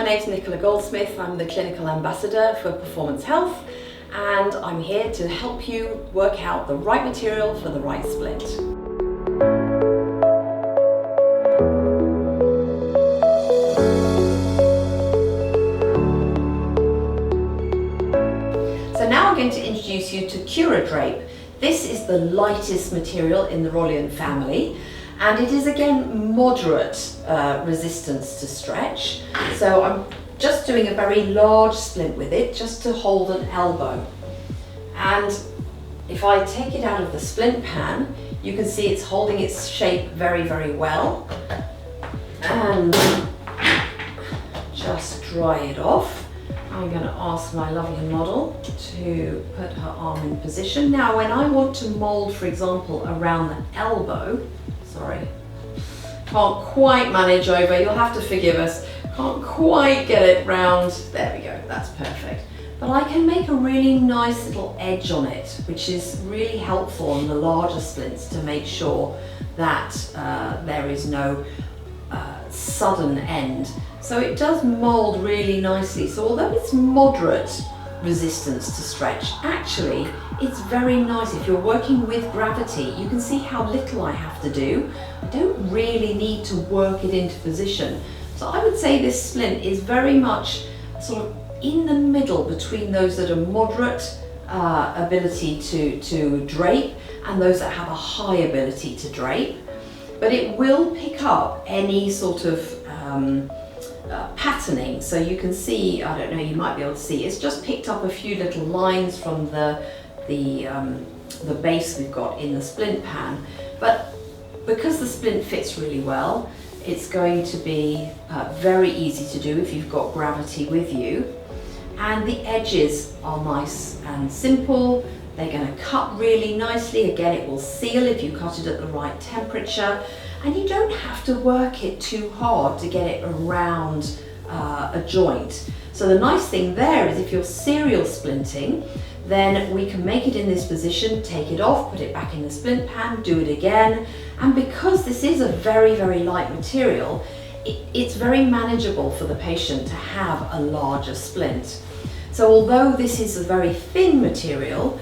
name's Nicola Goldsmith. I'm the clinical ambassador for Performance Health, and I'm here to help you work out the right material for the right splint. So now I'm going to introduce you to CuraDrape. This is the lightest material in the Rolyan family, and it is again moderate resistance to stretch. So I'm just doing a very large splint with it, just to hold an elbow. And if I take it out of the splint pan, you can see it's holding its shape very, very well. And just dry it off. I'm going to ask my lovely model to put her arm in position. Now, when I want to mold, for example, around the elbow, sorry, can't quite manage over, you'll have to forgive us, can't quite get it round, there we go, that's perfect. But I can make a really nice little edge on it, which is really helpful on the larger splints to make sure that there is no sudden end. So it does mold really nicely. So although it's moderate resistance to stretch, actually it's very nice. If you're working with gravity, you can see how little I have to do. I don't really need to work it into position. So I would say this splint is very much sort of in the middle between those that are moderate ability to drape and those that have a high ability to drape. But it will pick up any sort of patterning. So you can see, I don't know, you might be able to see, it's just picked up a few little lines from the base we've got in the splint pan. But because the splint fits really well, it's going to be very easy to do if you've got gravity with you. And the edges are nice and simple. They're going to cut really nicely. Again, it will seal if you cut it at the right temperature. And you don't have to work it too hard to get it around a joint. So the nice thing there is if you're serial splinting, then we can make it in this position, take it off, put it back in the splint pan, do it again. And because this is a very, very light material, it's very manageable for the patient to have a larger splint. So although this is a very thin material,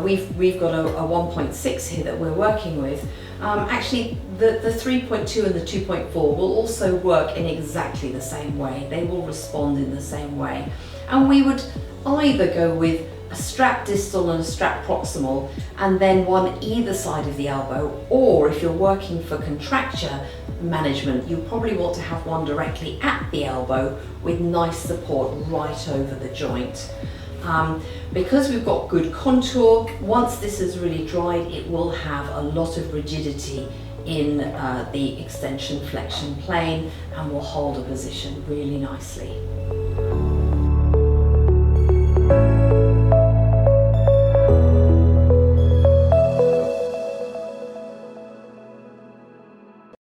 we've got a 1.6 here that we're working with. Actually, the 3.2 and the 2.4 will also work in exactly the same way. They will respond in the same way. And we would either go with a strap distal and a strap proximal, and then one either side of the elbow, or if you're working for contracture management, you probably want to have one directly at the elbow with nice support right over the joint. Because we've got good contour, once this is really dried, it will have a lot of rigidity in the extension flexion plane and will hold a position really nicely.